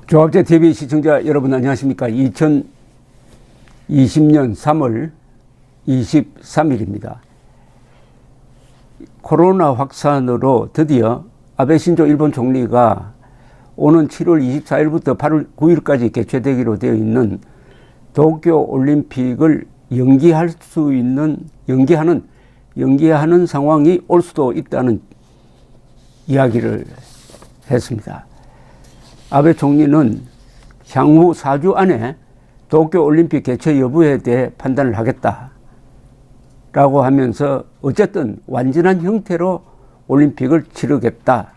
조합제 TV 시청자 여러분 안녕하십니까. 2020년 3월 23일입니다. 코로나 확산으로 드디어 아베 신조 일본 총리가 오는 7월 24일부터 8월 9일까지 개최되기로 되어 있는 도쿄 올림픽을 연기하는 상황이 올 수도 있다는 이야기를 했습니다. 아베 총리는 향후 4주 안에 도쿄 올림픽 개최 여부에 대해 판단을 하겠다라고 하면서 어쨌든 완전한 형태로 올림픽을 치르겠다.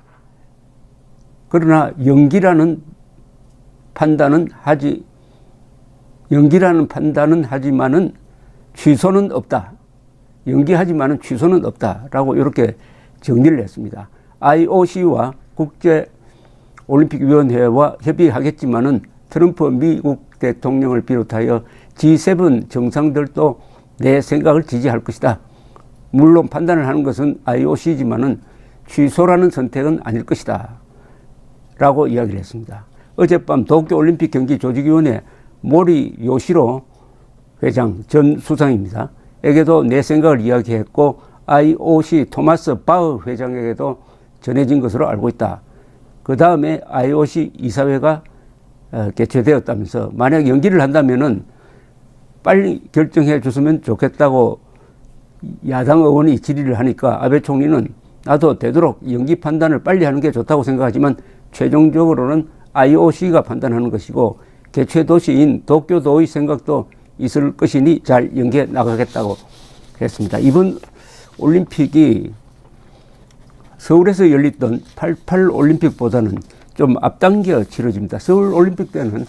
그러나 연기라는 판단은 하지만은 취소는 없다. 연기하지만은 취소는 없다라고 이렇게 정리를 했습니다. IOC와 국제 올림픽위원회와 협의하겠지만은 트럼프 미국 대통령을 비롯하여 G7 정상들도 내 생각을 지지할 것이다. 물론 판단을 하는 것은 IOC지만은 취소라는 선택은 아닐 것이다. 라고 이야기를 했습니다. 어젯밤 도쿄올림픽 경기조직위원회 모리 요시로 회장 전 수상입니다. 에게도 내 생각을 이야기했고 IOC 토마스 바흐 회장에게도 전해진 것으로 알고 있다. 그 다음에 IOC 이사회가 개최되었다면서 만약 연기를 한다면은 빨리 결정해 줬으면 좋겠다고 야당 의원이 질의를 하니까 아베 총리는 나도 되도록 연기 판단을 빨리 하는 게 좋다고 생각하지만 최종적으로는 IOC가 판단하는 것이고 개최 도시인 도쿄도의 생각도 있을 것이니 잘 연기해 나가겠다고 했습니다. 이번 올림픽이 서울에서 열렸던 88 올림픽보다는 좀 앞당겨 치러집니다. 서울 올림픽 때는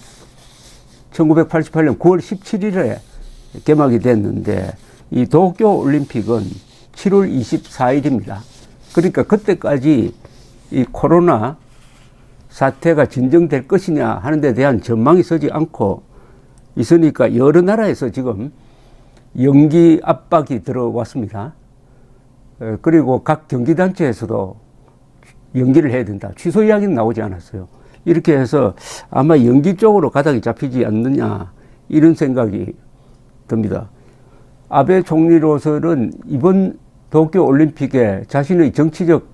1988년 9월 17일에 개막이 됐는데 이 도쿄 올림픽은 7월 24일입니다. 그러니까 그때까지 이 코로나 사태가 진정될 것이냐 하는 데 대한 전망이 서지 않고 있으니까 여러 나라에서 지금 연기 압박이 들어왔습니다. 그리고 각 경기단체에서도 연기를 해야 된다. 취소 이야기는 나오지 않았어요. 이렇게 해서 아마 연기 쪽으로 가닥이 잡히지 않느냐 이런 생각이 듭니다. 아베 총리로서는 이번 도쿄 올림픽에 자신의 정치적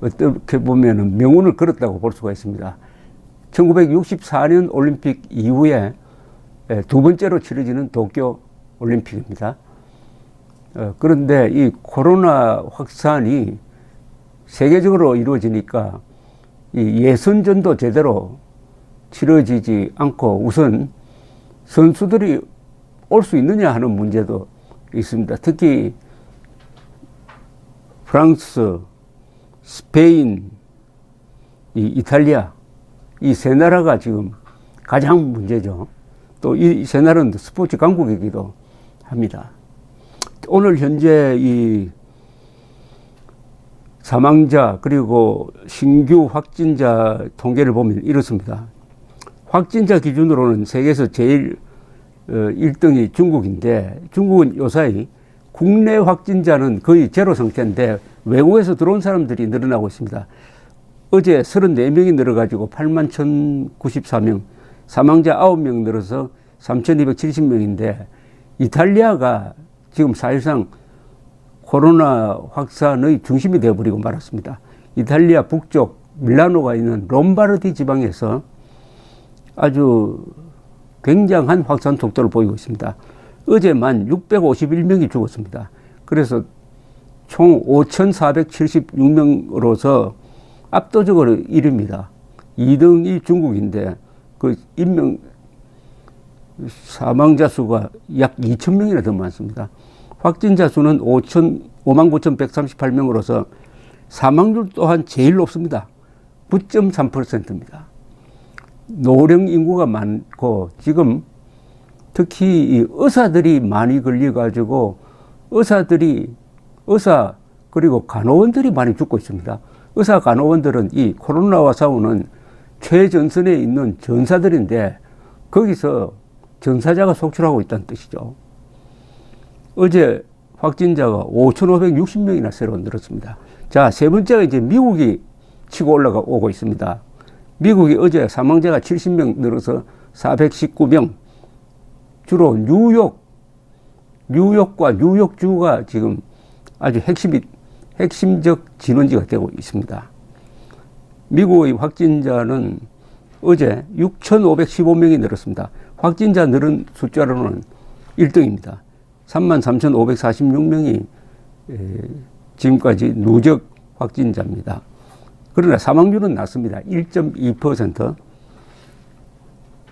어떻게 보면은 명운을 걸었다고 볼 수가 있습니다. 1964년 올림픽 이후에 두 번째로 치러지는 도쿄 올림픽입니다. 그런데 이 코로나 확산이 세계적으로 이루어지니까 이 예선전도 제대로 치러지지 않고 우선 선수들이 올 수 있느냐 하는 문제도 있습니다. 특히 프랑스, 스페인, 이탈리아 이 세 나라가 지금 가장 문제죠. 또 이 세 나라는 스포츠 강국이기도 합니다. 오늘 현재 이 사망자 그리고 신규 확진자 통계를 보면 이렇습니다. 확진자 기준으로는 세계에서 제일 1등이 중국인데 중국은 요사이 국내 확진자는 거의 제로 상태인데 외국에서 들어온 사람들이 늘어나고 있습니다. 어제 34명이 늘어가지고 81,094명, 사망자 9명 늘어서 3,270명인데 이탈리아가 지금 사실상 코로나 확산의 중심이 되어버리고 말았습니다. 이탈리아 북쪽 밀라노가 있는 롬바르디 지방에서 아주 굉장한 확산 속도를 보이고 있습니다. 어제만 651명이 죽었습니다. 그래서 총 5,476명으로서 압도적으로 1위입니다. 2등이 중국인데 그 사망자 수가 약 2,000명이나 더 많습니다. 확진자 수는 59,138명으로서 사망률 또한 제일 높습니다. 9.3%입니다. 노령 인구가 많고 지금 특히 이 의사들이 많이 걸려가지고 의사 그리고 간호원들이 많이 죽고 있습니다. 의사 간호원들은 이 코로나와 싸우는 최전선에 있는 전사들인데 거기서 전사자가 속출하고 있다는 뜻이죠. 어제 확진자가 5,560명이나 새로 늘었습니다. 자, 세 번째가 이제 미국이 치고 올라오고 있습니다. 미국이 어제 사망자가 70명 늘어서 419명. 주로 뉴욕과 뉴욕주가 지금 아주 핵심적 진원지가 되고 있습니다. 미국의 확진자는 어제 6,515명이 늘었습니다. 확진자 늘은 숫자로는 1등입니다. 33,546명이 지금까지 누적 확진자입니다. 그러나 사망률은 낮습니다. 1.2%.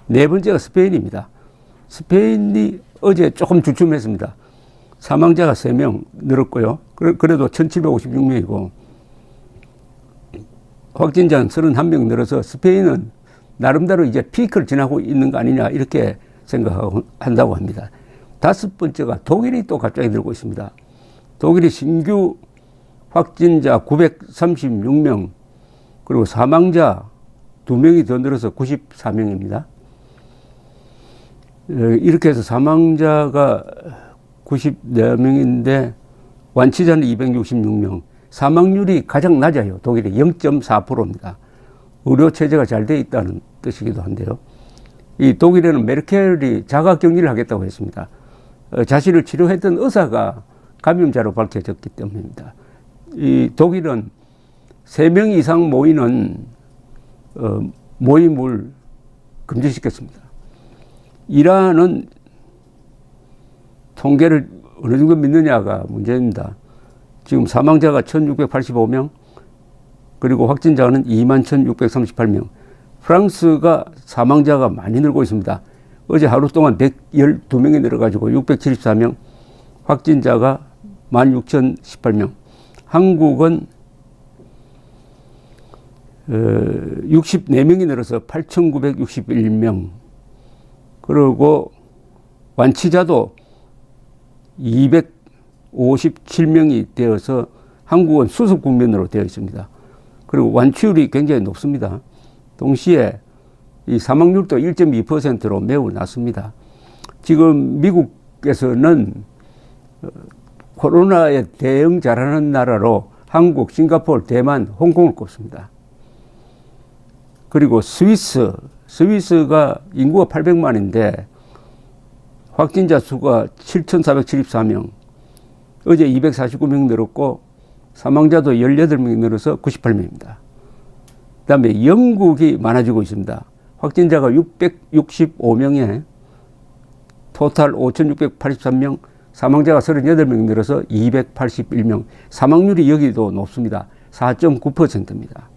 네 번째가 스페인입니다. 스페인이 어제 조금 주춤했습니다. 사망자가 3명 늘었고요. 그래도 1,756명이고 확진자는 31명 늘어서 스페인은 나름대로 이제 피크를 지나고 있는 거 아니냐 이렇게 생각한다고 합니다. 다섯 번째가 독일이 또 갑자기 늘고 있습니다. 독일이 신규 확진자 936명 그리고 사망자 2명이 더 늘어서 94명입니다. 이렇게 해서 사망자가 94명인데 완치자는 266명. 사망률이 가장 낮아요. 독일이 0.4%입니다. 의료체제가 잘 돼 있다는 뜻이기도 한데요. 이 독일에는 메르켈이 자가격리를 하겠다고 했습니다. 자신을 치료했던 의사가 감염자로 밝혀졌기 때문입니다. 이 독일은 3명 이상 모이는 모임을 금지시켰습니다. 이란은 통계를 어느 정도 믿느냐가 문제입니다. 지금 사망자가 1,685명, 그리고 확진자는 21,638명. 프랑스가 사망자가 많이 늘고 있습니다. 어제 하루 동안 112명이 늘어가지고 674명, 확진자가 16,018명. 한국은 64명이 늘어서 8,961명. 그리고 완치자도 257명이 되어서 한국은 수습 국면으로 되어 있습니다. 그리고 완치율이 굉장히 높습니다. 동시에 이 사망률도 1.2%로 매우 낮습니다. 지금 미국에서는 코로나에 대응 잘하는 나라로 한국, 싱가포르, 대만, 홍콩을 꼽습니다. 그리고 스위스가 인구가 800만인데 확진자 수가 7,474명, 어제 249명 늘었고 사망자도 18명이 늘어서 98명입니다. 그 다음에 영국이 많아지고 있습니다. 확진자가 665명에 토탈 5,683명, 사망자가 38명 늘어서 281명, 사망률이 여기도 높습니다. 4.9%입니다.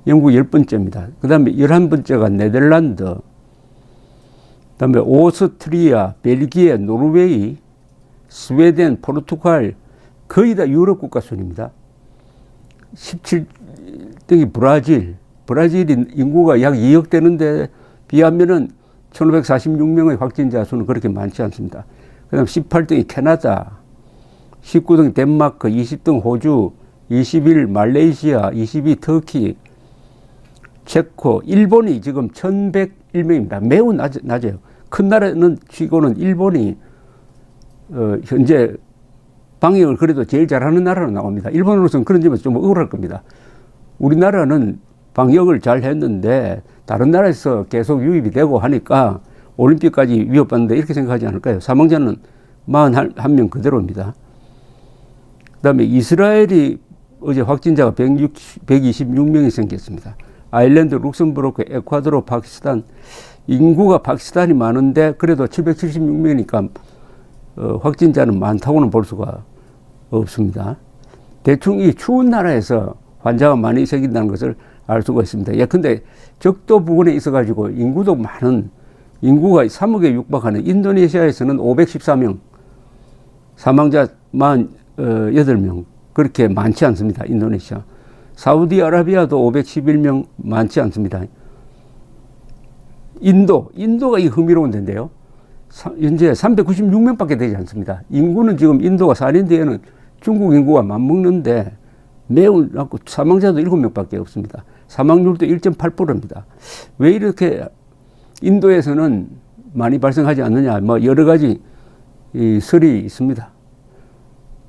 영국 10번째입니다. 그 다음에 11번째가 네덜란드, 그 다음에 오스트리아, 벨기에, 노르웨이, 스웨덴, 포르투갈, 거의 다 유럽 국가 순입니다. 17등이 브라질이 인구가 약 2억 되는데 비하면은 1,546명의 확진자 수는 그렇게 많지 않습니다. 그 다음 18등이 캐나다, 19등 덴마크, 20등 호주, 21 말레이시아, 22 터키, 체코, 일본이 지금 1,101명입니다. 매우 낮아요. 큰 나라는 치고는 일본이 현재 방역을 그래도 제일 잘하는 나라로 나옵니다. 일본으로서는 그런 점에서 좀 억울할 겁니다. 우리나라는 방역을 잘 했는데 다른 나라에서 계속 유입이 되고 하니까 올림픽까지 위협받는다 이렇게 생각하지 않을까요? 사망자는 41명 그대로입니다. 그 다음에 이스라엘이 어제 확진자가 126명이 생겼습니다. 아일랜드, 룩셈부르크, 에콰도르, 파키스탄, 인구가 파키스탄이 많은데 그래도 776명이니까 확진자는 많다고는 볼 수가 없습니다. 대충 이 추운 나라에서 환자가 많이 생긴다는 것을 알 수가 있습니다. 예컨대 적도 부근에 있어가지고 인구도 많은, 인구가 3억에 육박하는 인도네시아에서는 514명, 사망자 48명, 그렇게 많지 않습니다. 인도네시아. 사우디아라비아도 511명, 많지 않습니다. 인도가 이 흥미로운 데인데요. 현재 396명밖에 되지 않습니다. 인구는 지금 인도가 4년 뒤에는 중국 인구가 맞먹는데 매우 낮고 사망자도 7명밖에 없습니다. 사망률도 1.8%입니다. 왜 이렇게 인도에서는 많이 발생하지 않느냐, 뭐 여러 가지 이 설이 있습니다.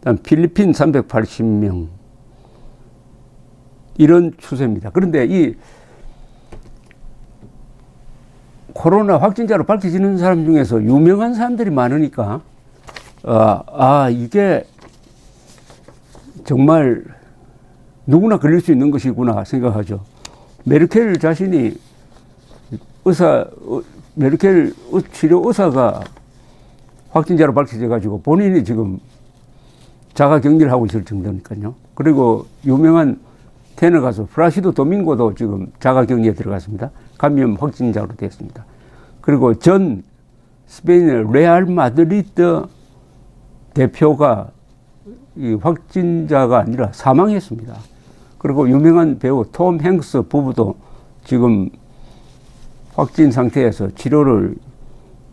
다음 필리핀 380명, 이런 추세입니다. 그런데 이 코로나 확진자로 밝혀지는 사람 중에서 유명한 사람들이 많으니까, 이게 정말 누구나 걸릴 수 있는 것이구나 생각하죠. 메르켈 자신이 메르켈 치료 의사가 확진자로 밝혀져가지고 본인이 지금 자가 격리를 하고 있을 정도니까요. 그리고 유명한 테너 가수 플라시도 도밍고도 지금 자가 격리에 들어갔습니다. 감염 확진자로 되었습니다. 그리고 전 스페인의 레알 마드리드 대표가 이 확진자가 아니라 사망했습니다. 그리고 유명한 배우 톰 행스 부부도 지금 확진 상태에서 치료를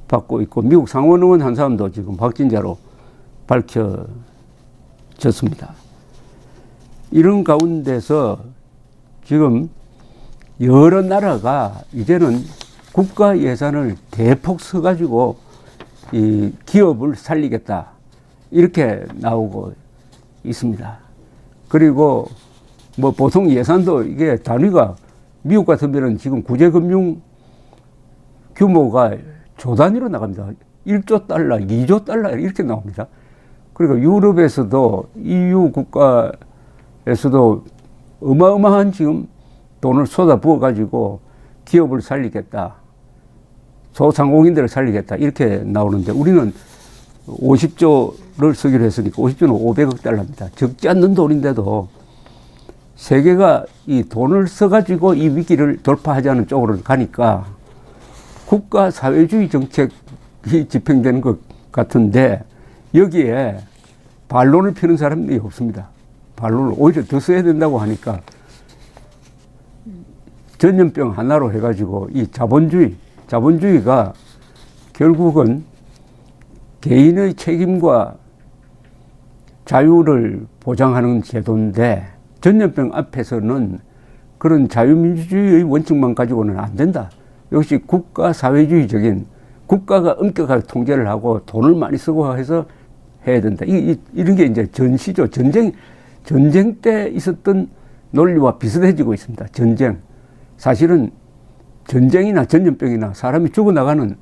받고 있고, 미국 상원의원 한 사람도 지금 확진자로 밝혀졌습니다. 이런 가운데서 지금 여러 나라가 이제는 국가 예산을 대폭 써가지고 이 기업을 살리겠다, 이렇게 나오고 있습니다. 그리고 뭐 보통 예산도 이게 단위가 미국 같으면은 지금 구제금융 규모가 조 단위로 나갑니다. 1조 달러, 2조 달러 이렇게 나옵니다. 그리고 유럽에서도 EU 국가에서도 어마어마한 지금 돈을 쏟아부어 가지고 기업을 살리겠다, 소상공인들을 살리겠다, 이렇게 나오는데 우리는 50조를 쓰기로 했으니까 50조는 500억 달러입니다. 적지 않는 돈인데도 세계가 이 돈을 써가지고 이 위기를 돌파하자는 쪽으로 가니까 국가 사회주의 정책이 집행되는 것 같은데, 여기에 반론을 피는 사람이 없습니다. 반론을 오히려 더 써야 된다고 하니까 전염병 하나로 해가지고 이 자본주의가 결국은 개인의 책임과 자유를 보장하는 제도인데, 전염병 앞에서는 그런 자유민주주의의 원칙만 가지고는 안 된다. 역시 국가 사회주의적인, 국가가 엄격하게 통제를 하고 돈을 많이 쓰고 해서 해야 된다. 이런 게 이제 전시죠. 전쟁 때 있었던 논리와 비슷해지고 있습니다. 전쟁. 사실은 전쟁이나 전염병이나 사람이 죽어나가는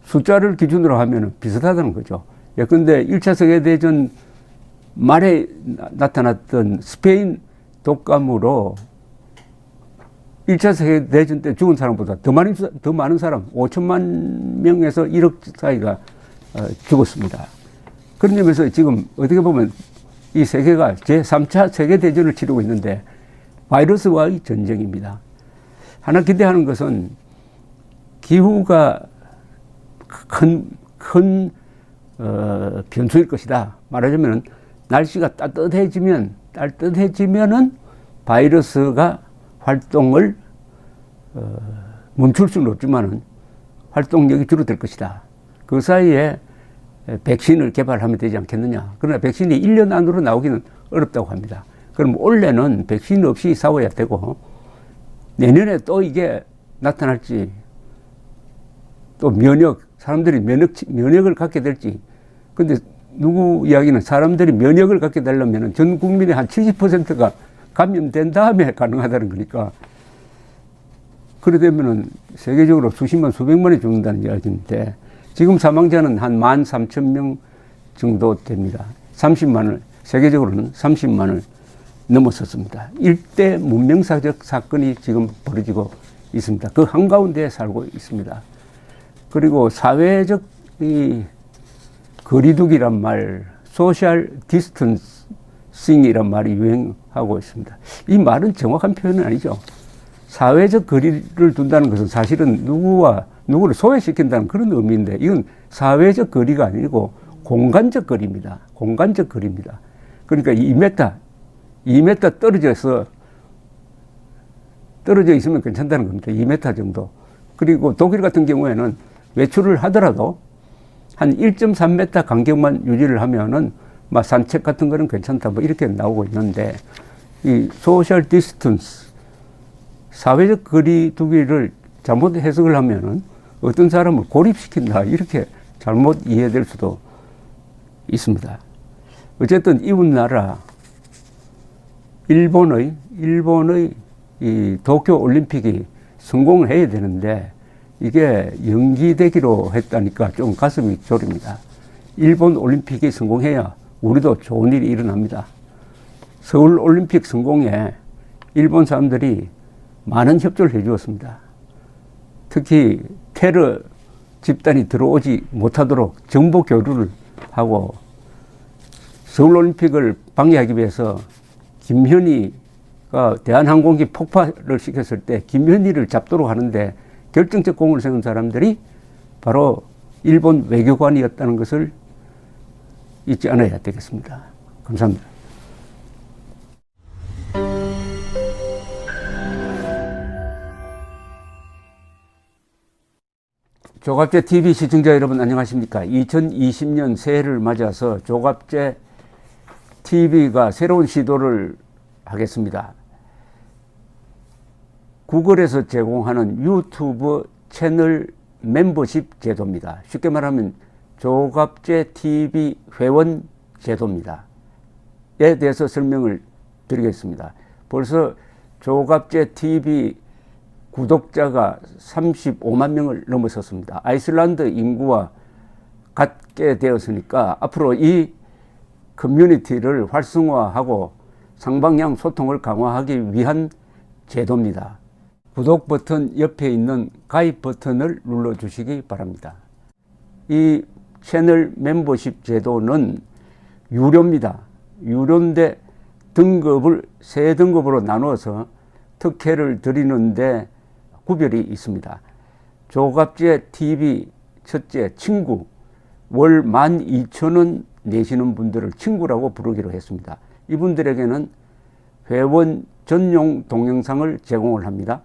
숫자를 기준으로 하면 비슷하다는 거죠. 예컨대 1차 세계대전 말에 나타났던 스페인 독감으로 1차 세계대전 때 죽은 사람보다 더 많은 사람, 5천만 명에서 1억 사이가 죽었습니다. 그런 점에서 지금 어떻게 보면 이 세계가 제3차 세계대전을 치르고 있는데 바이러스와의 전쟁입니다. 하나 기대하는 것은 기후가 큰 변수일 것이다. 말하자면 날씨가 따뜻해지면은 바이러스가 활동을 멈출 수는 없지만은 활동력이 줄어들 것이다. 그 사이에 백신을 개발하면 되지 않겠느냐. 그러나 백신이 1년 안으로 나오기는 어렵다고 합니다. 그럼 올해는 백신 없이 싸워야 되고, 내년에 또 이게 나타날지, 또 사람들이 면역을 갖게 될지. 근데 누구 이야기는 사람들이 면역을 갖게 되려면 전 국민의 한 70%가 감염된 다음에 가능하다는 거니까, 그래 되면은 세계적으로 수십만, 수백만이 죽는다는 이야기인데, 지금 사망자는 한 13,000명 정도 됩니다. 세계적으로는 30만을 넘었었습니다. 일대 문명사적 사건이 지금 벌어지고 있습니다. 그 한가운데에 살고 있습니다. 그리고 사회적 이 거리두기란 말, 소셜 디스턴싱이란 말이 유행하고 있습니다. 이 말은 정확한 표현은 아니죠. 사회적 거리를 둔다는 것은 사실은 누구를 소외시킨다는 그런 의미인데, 이건 사회적 거리가 아니고 공간적 거리입니다. 공간적 거리입니다. 그러니까 2m 떨어져 있으면 괜찮다는 겁니다. 2m 정도. 그리고 독일 같은 경우에는 외출을 하더라도 한 1.3m 간격만 유지를 하면은 막 산책 같은 거는 괜찮다, 뭐 이렇게 나오고 있는데, 이 소셜 디스턴스, 사회적 거리 두기를 잘못 해석을 하면은 어떤 사람을 고립시킨다, 이렇게 잘못 이해될 수도 있습니다. 어쨌든 이웃나라 일본의 이 도쿄 올림픽이 성공을 해야 되는데, 이게 연기되기로 했다니까 좀 가슴이 졸입니다. 일본 올림픽이 성공해야 우리도 좋은 일이 일어납니다. 서울 올림픽 성공에 일본 사람들이 많은 협조를 해 주었습니다. 특히 테러 집단이 들어오지 못하도록 정보 교류를 하고 서울 올림픽을 방해하기 위해서 김현희가 대한항공기 폭발을 시켰을 때 김현희를 잡도록 하는데 결정적 공을 세운 사람들이 바로 일본 외교관이었다는 것을 잊지 않아야 되겠습니다. 감사합니다. 조갑제 TV 시청자 여러분 안녕하십니까? 2020년 새해를 맞아서 조갑제 TV가 새로운 시도를 하겠습니다. 구글에서 제공하는 유튜브 채널 멤버십 제도입니다. 쉽게 말하면 조갑제 TV 회원 제도입니다. 에 대해서 설명을 드리겠습니다. 벌써 조갑제 TV 구독자가 35만 명을 넘어섰습니다. 아이슬란드 인구와 같게 되었으니까 앞으로 이 커뮤니티를 활성화하고 상방향 소통을 강화하기 위한 제도입니다. 구독 버튼 옆에 있는 가입 버튼을 눌러주시기 바랍니다. 이 채널 멤버십 제도는 유료입니다. 유료인데 등급을 세 등급으로 나누어서 특혜를 드리는데 구별이 있습니다. 조갑제 TV 첫째 친구 월 12,000원 내시는 분들을 친구라고 부르기로 했습니다. 이분들에게는 회원 전용 동영상을 제공을 합니다.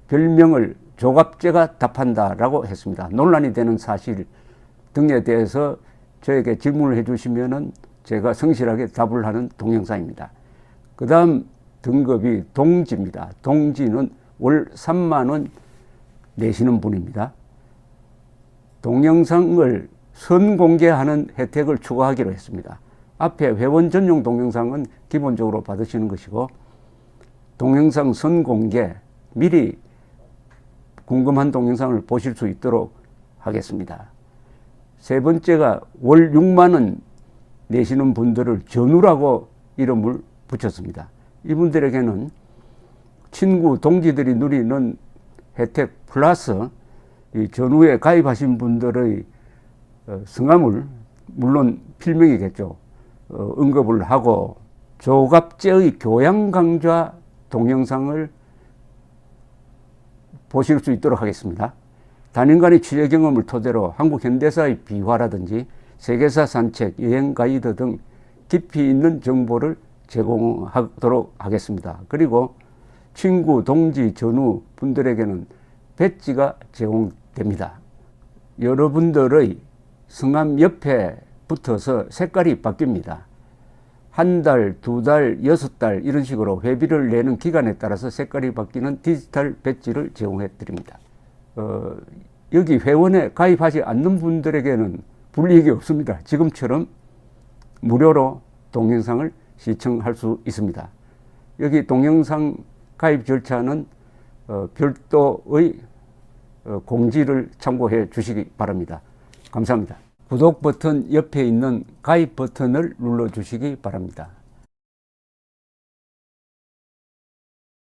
별명을 조갑제가 답한다라고 했습니다. 논란이 되는 사실 등에 대해서 저에게 질문을 해주시면은 제가 성실하게 답을 하는 동영상입니다. 그 다음 등급이 동지입니다. 동지는 월 3만 원 내시는 분입니다. 동영상을 선공개하는 혜택을 추가하기로 했습니다. 앞에 회원 전용 동영상은 기본적으로 받으시는 것이고 동영상 선공개 미리 궁금한 동영상을 보실 수 있도록 하겠습니다. 세 번째가 월 6만 원 내시는 분들을 전우라고 이름을 붙였습니다. 이분들에게는 친구, 동지들이 누리는 혜택 플러스 이 전후에 가입하신 분들의 성함을 물론 필명이겠죠. 언급을 하고 조갑제의 교양 강좌 동영상을 보실 수 있도록 하겠습니다. 단연간의 취재 경험을 토대로 한국 현대사의 비화라든지 세계사 산책, 여행 가이드 등 깊이 있는 정보를 제공하도록 하겠습니다. 그리고 친구, 동지, 전후 분들에게는 배지가 제공됩니다. 여러분들의 성함 옆에 붙어서 색깔이 바뀝니다. 한 달, 두 달, 6달 이런 식으로 회비를 내는 기간에 따라서 색깔이 바뀌는 디지털 배지를 제공해 드립니다. 여기 회원에 가입하지 않는 분들에게는 불이익이 없습니다. 지금처럼 무료로 동영상을 시청할 수 있습니다. 여기 동영상 가입 절차는 별도의 공지를 참고해 주시기 바랍니다. 감사합니다. 구독 버튼 옆에 있는 가입 버튼을 눌러 주시기 바랍니다.